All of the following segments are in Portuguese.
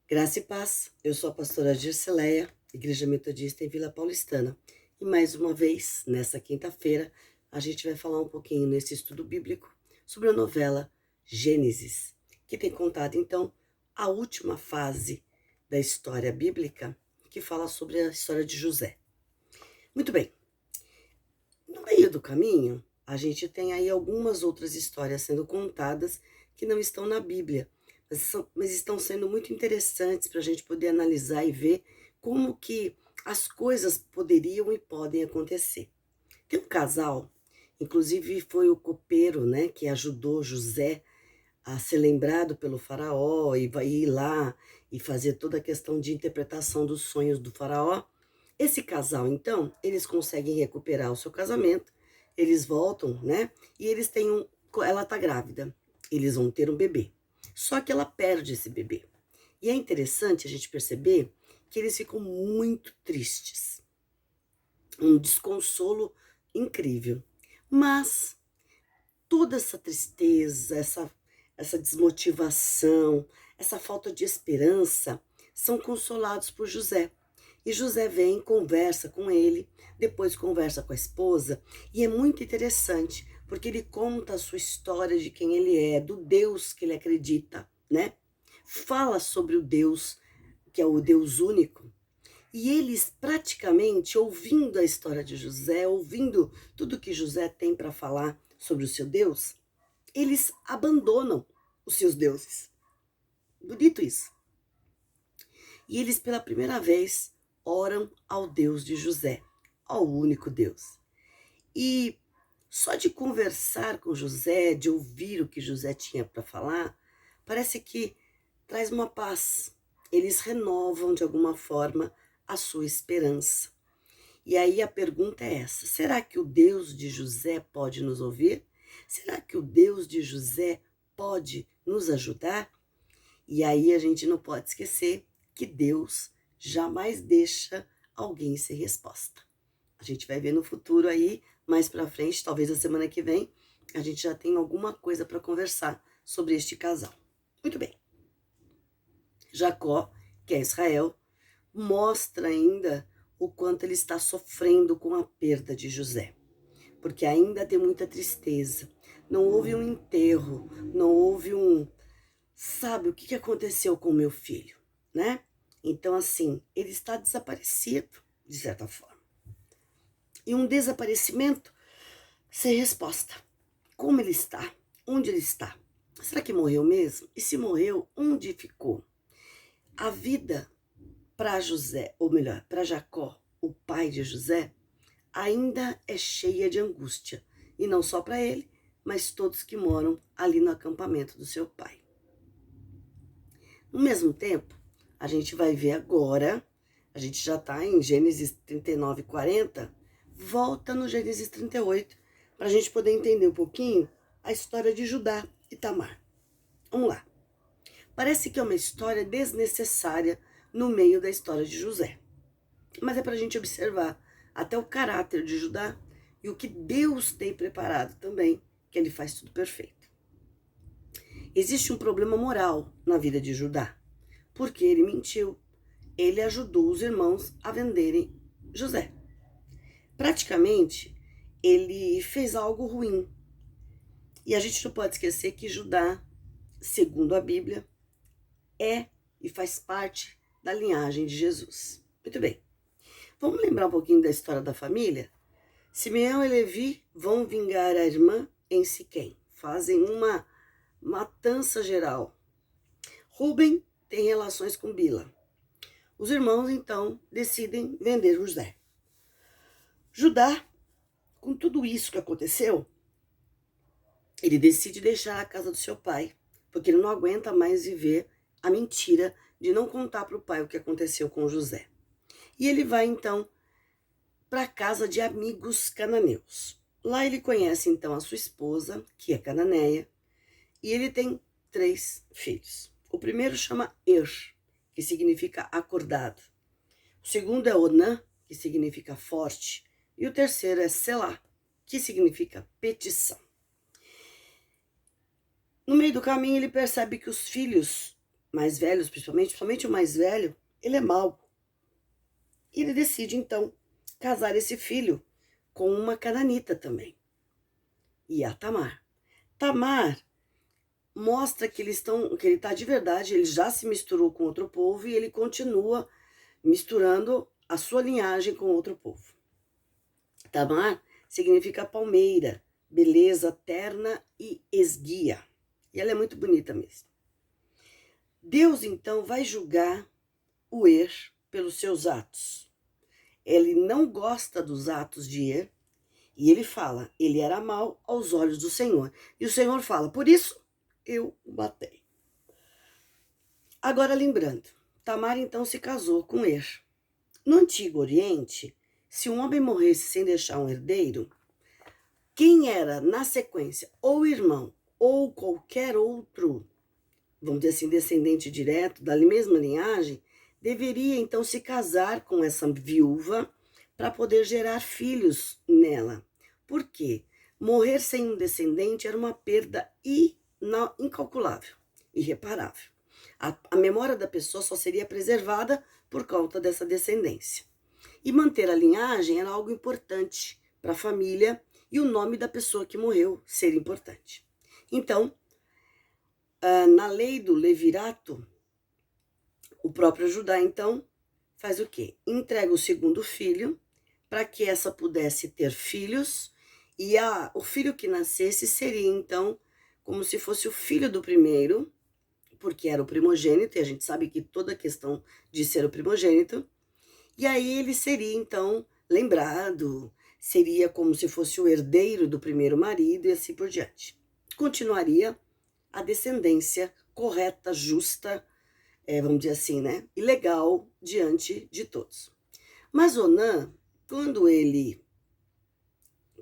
Graça e paz, eu sou a pastora Dirceleia, Igreja Metodista em Vila Paulistana. E mais uma vez, nessa quinta-feira, a gente vai falar um pouquinho nesse estudo bíblico sobre a novela Gênesis, que tem contado então a última fase da história bíblica, que fala sobre a história de José. Muito bem, no meio do caminho, a gente tem aí algumas outras histórias sendo contadas que não estão na Bíblia, mas estão sendo muito interessantes para a gente poder analisar e ver como que as coisas poderiam e podem acontecer. Tem um casal, inclusive foi o copeiro, né, que ajudou José a ser lembrado pelo faraó e vai ir lá e fazer toda a questão de interpretação dos sonhos do faraó. Esse casal, então, eles conseguem recuperar o seu casamento, eles voltam, né? E eles têm ela tá grávida, eles vão ter um bebê. Só que ela perde esse bebê. E é interessante a gente perceber que eles ficam muito tristes. Um desconsolo incrível. Mas toda essa tristeza, essa desmotivação, essa falta de esperança, são consolados por José. E José vem, conversa com ele, depois conversa com a esposa, e é muito interessante, porque ele conta a sua história de quem ele é, do Deus que ele acredita, né? Fala sobre o Deus, que é o Deus único. E eles praticamente, ouvindo a história de José, ouvindo tudo que José tem para falar sobre o seu Deus, eles abandonam os seus deuses. Bonito isso. E eles, pela primeira vez, oram ao Deus de José, ao único Deus. E só de conversar com José, de ouvir o que José tinha para falar, parece que traz uma paz. Eles renovam, de alguma forma, a sua esperança. E aí a pergunta é essa: será que o Deus de José pode nos ouvir? Será que o Deus de José pode nos ajudar? E aí a gente não pode esquecer que Deus jamais deixa alguém sem resposta. A gente vai ver no futuro aí, mais para frente, talvez a semana que vem, a gente já tenha alguma coisa para conversar sobre este casal. Muito bem. Jacó, que é Israel, mostra ainda o quanto ele está sofrendo com a perda de José, porque ainda tem muita tristeza. Não houve um enterro, não houve sabe o que aconteceu com meu filho, né? Então, assim, ele está desaparecido, de certa forma. E um desaparecimento sem resposta. Como ele está? Onde ele está? Será que morreu mesmo? E se morreu, onde ficou? A vida para José, ou melhor, para Jacó, o pai de José, ainda é cheia de angústia. E não só para ele, mas todos que moram ali no acampamento do seu pai. No mesmo tempo, a gente vai ver agora, a gente já está em Gênesis 39 e 40, volta no Gênesis 38, para a gente poder entender um pouquinho a história de Judá e Tamar. Vamos lá. Parece que é uma história desnecessária no meio da história de José. Mas é para a gente observar até o caráter de Judá e o que Deus tem preparado também, que ele faz tudo perfeito. Existe um problema moral na vida de Judá, porque ele mentiu. Ele ajudou os irmãos a venderem José. Praticamente, ele fez algo ruim. E a gente não pode esquecer que Judá, segundo a Bíblia, é e faz parte da linhagem de Jesus. Muito bem. Vamos lembrar um pouquinho da história da família? Simeão e Levi vão vingar a irmã em Siquém. Fazem uma matança geral. Rubem tem relações com Bila. Os irmãos, então, decidem vender José. Judá, com tudo isso que aconteceu, ele decide deixar a casa do seu pai, porque ele não aguenta mais viver a mentira de não contar para o pai o que aconteceu com José. E ele vai, então, para a casa de amigos cananeus. Lá ele conhece, então, a sua esposa, que é cananeia, e ele tem 3 filhos. O primeiro chama que significa acordado. O segundo é Onã, que significa forte. E o terceiro é Selá, que significa petição. No meio do caminho, ele percebe que os filhos mais velhos principalmente o mais velho, ele é mau. E ele decide, então, casar esse filho com uma cananita também, e a Tamar. Tamar mostra que que ele está de verdade, ele já se misturou com outro povo e ele continua misturando a sua linhagem com outro povo. Tamar significa palmeira, beleza terna e esguia. E ela é muito bonita mesmo. Deus, então, vai julgar o Er pelos seus atos. Ele não gosta dos atos de Er, e ele fala, ele era mau aos olhos do Senhor. E o Senhor fala, por isso eu o matei. Agora lembrando, Tamar então se casou com Er. No Antigo Oriente, se um homem morresse sem deixar um herdeiro, quem era, na sequência, ou irmão ou qualquer outro, vamos dizer assim, descendente direto da mesma linhagem, deveria então se casar com essa viúva para poder gerar filhos nela. Por quê? Morrer sem um descendente era uma perda incalculável, irreparável. A memória da pessoa só seria preservada por conta dessa descendência. E manter a linhagem era algo importante para a família e o nome da pessoa que morreu ser importante. Então, na lei do levirato, o próprio Judá, então, faz o quê? Entrega o segundo filho para que essa pudesse ter filhos e o filho que nascesse seria, então, como se fosse o filho do primeiro, porque era o primogênito, e a gente sabe que toda a questão de ser o primogênito, e aí ele seria, então, lembrado, seria como se fosse o herdeiro do primeiro marido e assim por diante. Continuaria a descendência correta, justa, vamos dizer assim, né? E legal diante de todos. Mas Onã, quando ele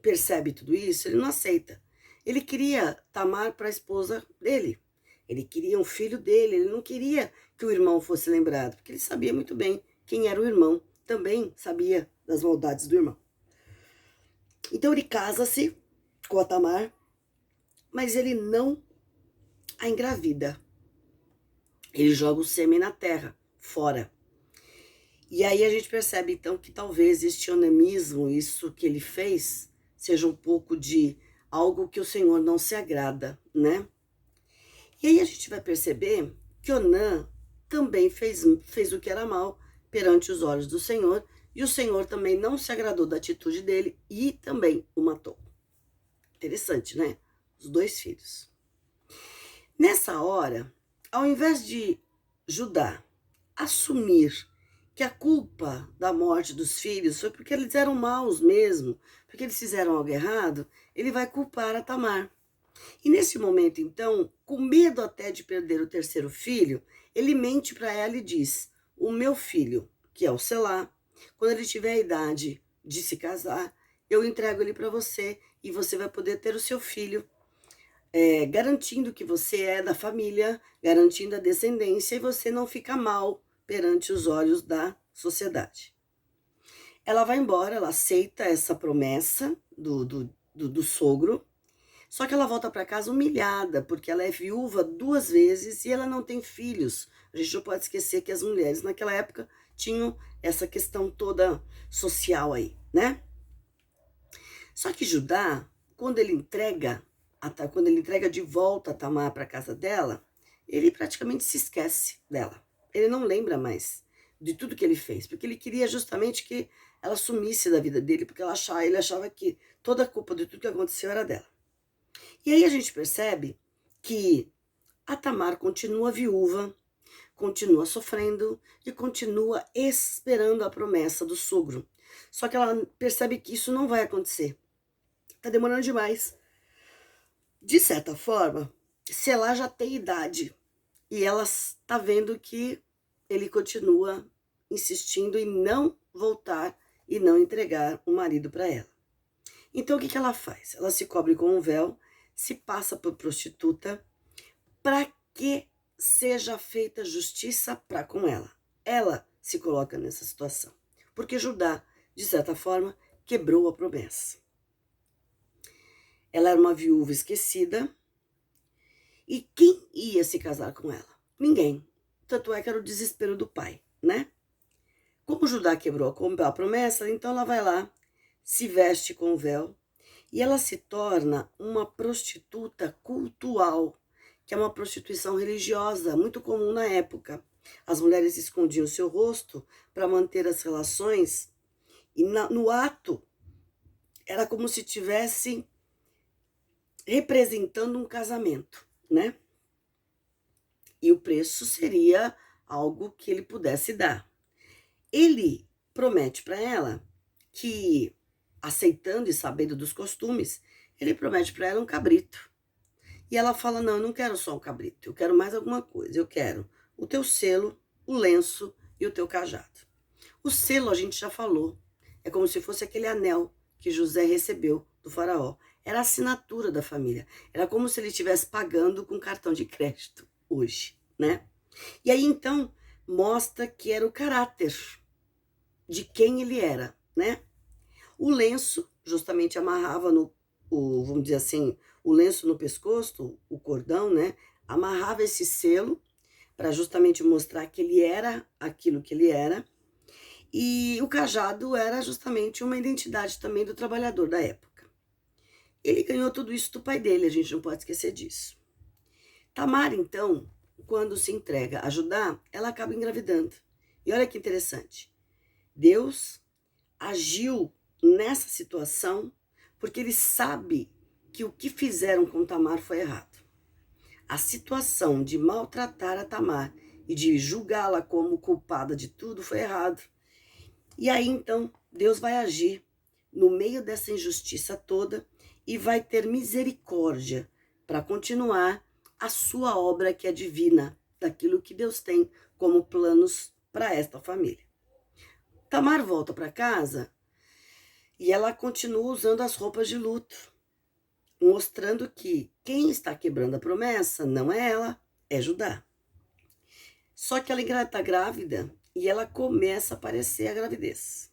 percebe tudo isso, ele não aceita. Ele queria Tamar para a esposa dele. Ele queria um filho dele, ele não queria que o irmão fosse lembrado, porque ele sabia muito bem quem era o irmão, também sabia das maldades do irmão. Então ele casa-se com a Tamar, mas ele não a engravida. Ele joga o sêmen na terra, fora. E aí a gente percebe então que talvez este onanismo, isso que ele fez, seja um pouco de algo que o Senhor não se agrada, né? E aí a gente vai perceber que Onã também fez o que era mal perante os olhos do Senhor, e o Senhor também não se agradou da atitude dele e também o matou. Interessante, né? Os dois filhos. Nessa hora, ao invés de Judá assumir que a culpa da morte dos filhos foi porque eles eram maus mesmo, porque eles fizeram algo errado, ele vai culpar a Tamar. E nesse momento, então, com medo até de perder o terceiro filho, ele mente para ela e diz, o meu filho, que é o Selá, quando ele tiver a idade de se casar, eu entrego ele para você e você vai poder ter o seu filho, garantindo que você é da família, garantindo a descendência e você não fica mal perante os olhos da sociedade. Ela vai embora, ela aceita essa promessa do sogro, só que ela volta para casa humilhada, porque ela é viúva 2 vezes e ela não tem filhos. A gente não pode esquecer que as mulheres naquela época tinham essa questão toda social aí, né? Só que Judá, quando ele entrega de volta a Tamar para casa dela, ele praticamente se esquece dela. Ele não lembra mais de tudo que ele fez, porque ele queria justamente que ela sumisse da vida dele, porque ele achava que toda a culpa de tudo que aconteceu era dela. E aí a gente percebe que a Tamar continua viúva, continua sofrendo e continua esperando a promessa do sogro. Só que ela percebe que isso não vai acontecer. Tá demorando demais. De certa forma, Selá já tem idade e ela está vendo que ele continua insistindo em não voltar e não entregar o marido para ela. Então o que ela faz? Ela se cobre com um véu, se passa por prostituta, para que seja feita justiça para com ela. Ela se coloca nessa situação, porque Judá, de certa forma, quebrou a promessa. Ela era uma viúva esquecida, e quem ia se casar com ela? Ninguém. tanto é que era o desespero do pai, né? Como Judá quebrou a promessa, então ela vai lá, se veste com o véu, e ela se torna uma prostituta cultual, que é uma prostituição religiosa, muito comum na época. As mulheres escondiam seu rosto para manter as relações, e no ato era como se tivessem representando um casamento, né? E o preço seria algo que ele pudesse dar. Ele promete para ela que, aceitando e sabendo dos costumes, ele promete para ela um cabrito. E ela fala: não, eu não quero só um cabrito, eu quero mais alguma coisa. Eu quero o teu selo, o lenço e o teu cajado. O selo a gente já falou. É como se fosse aquele anel que José recebeu do faraó. Era a assinatura da família. Era como se ele estivesse pagando com cartão de crédito hoje, né? E aí, então, mostra que era o caráter de quem ele era, né? O lenço justamente amarrava vamos dizer assim, o lenço no pescoço, o cordão, né? Amarrava esse selo para justamente mostrar que ele era aquilo que ele era. E o cajado era justamente uma identidade também do trabalhador da época. Ele ganhou tudo isso do pai dele, a gente não pode esquecer disso. Tamar, então, quando se entrega a Judá, ela acaba engravidando. E olha que interessante. Deus agiu nessa situação porque ele sabe que o que fizeram com Tamar foi errado. A situação de maltratar a Tamar e de julgá-la como culpada de tudo foi errado. E aí, então, Deus vai agir no meio dessa injustiça toda e vai ter misericórdia para continuar a sua obra que é divina, daquilo que Deus tem como planos para esta família. Tamar volta para casa e ela continua usando as roupas de luto, mostrando que quem está quebrando a promessa não é ela, é Judá. Só que ela está grávida e ela começa a aparecer a gravidez.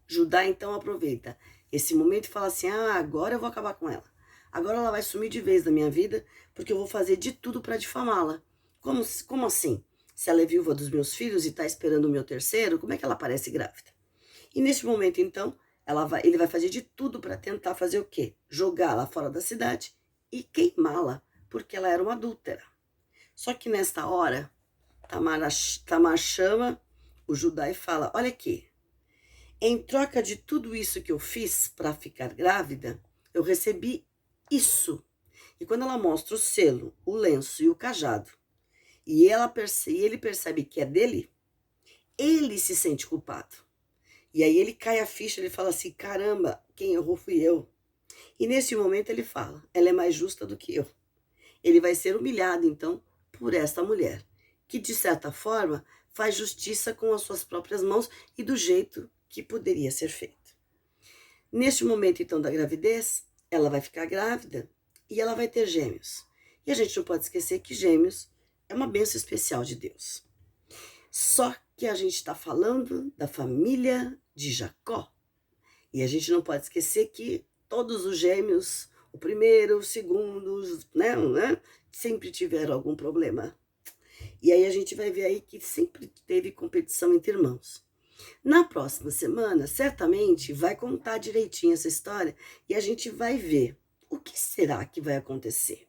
Judá então aproveita esse momento e fala assim: agora eu vou acabar com ela. Agora ela vai sumir de vez da minha vida, porque eu vou fazer de tudo para difamá-la. Como assim? Se ela é viúva dos meus filhos e está esperando o meu terceiro, como é que ela aparece grávida? E nesse momento, então, ele vai fazer de tudo para tentar fazer o quê? Jogá-la fora da cidade e queimá-la, porque ela era uma adúltera. Só que nesta hora, Tamar chama o Judá e fala: olha aqui, em troca de tudo isso que eu fiz para ficar grávida, eu recebi isso. E quando ela mostra o selo, o lenço e o cajado, e ele percebe que é dele, ele se sente culpado. E aí ele cai a ficha, ele fala assim: caramba, quem errou fui eu. E nesse momento ele fala: ela é mais justa do que eu. Ele vai ser humilhado, então, por esta mulher, que de certa forma faz justiça com as suas próprias mãos e do jeito que poderia ser feito. Neste momento, então, da gravidez, ela vai ficar grávida e ela vai ter gêmeos. E a gente não pode esquecer que gêmeos é uma bênção especial de Deus. Só que a gente está falando da família de Jacó. E a gente não pode esquecer que todos os gêmeos, o primeiro, o segundo, né, sempre tiveram algum problema. E aí a gente vai ver aí que sempre teve competição entre irmãos. Na próxima semana, certamente, vai contar direitinho essa história e a gente vai ver o que será que vai acontecer.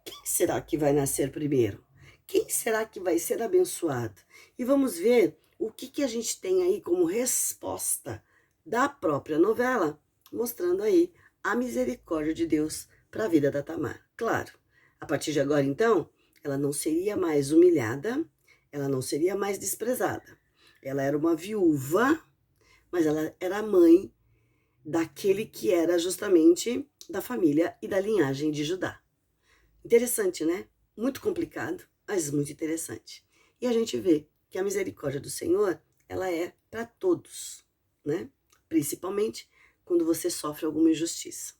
Quem será que vai nascer primeiro? Quem será que vai ser abençoado? E vamos ver o que a gente tem aí como resposta da própria novela, mostrando aí a misericórdia de Deus para a vida da Tamar. Claro, a partir de agora, então, ela não seria mais humilhada, ela não seria mais desprezada. Ela era uma viúva, mas ela era mãe daquele que era justamente da família e da linhagem de Judá. Interessante, né? Muito complicado, mas muito interessante. E a gente vê que a misericórdia do Senhor, ela é para todos, né? Principalmente quando você sofre alguma injustiça.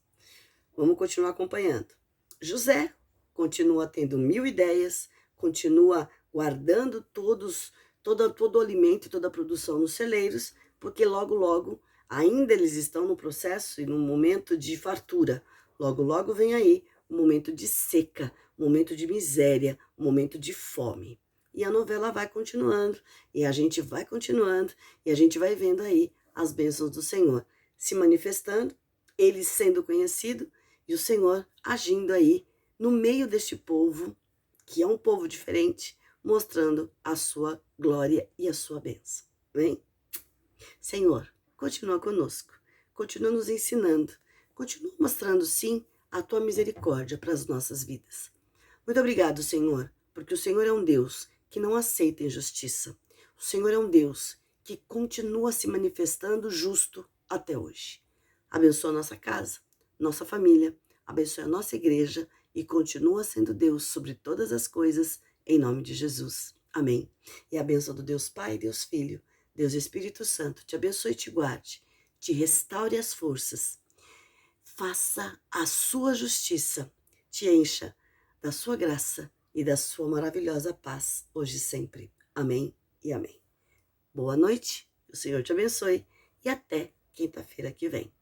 Vamos continuar acompanhando. José continua tendo 1000 ideias, continua guardando todo o alimento e toda a produção nos celeiros, porque logo, logo, ainda eles estão no processo e no momento de fartura. Logo, logo vem aí um momento de seca, um momento de miséria, um momento de fome. E a novela vai continuando, e a gente vai continuando, e a gente vai vendo aí as bênçãos do Senhor se manifestando, ele sendo conhecido e o Senhor agindo aí no meio deste povo, que é um povo diferente, mostrando a sua glória e a sua bênção. Amém? Senhor, continua conosco, continua nos ensinando, continua mostrando, sim, a tua misericórdia para as nossas vidas. Muito obrigado, Senhor, porque o Senhor é um Deus que não aceita injustiça. O Senhor é um Deus que continua se manifestando justo até hoje. Abençoa a nossa casa, nossa família, abençoa a nossa igreja e continua sendo Deus sobre todas as coisas, em nome de Jesus. Amém. E a bênção do Deus Pai, Deus Filho, Deus Espírito Santo te abençoe e te guarde, te restaure as forças, faça a sua justiça, te encha da sua graça e da sua maravilhosa paz, hoje e sempre. Amém e amém. Boa noite, o Senhor te abençoe e até quinta-feira que vem.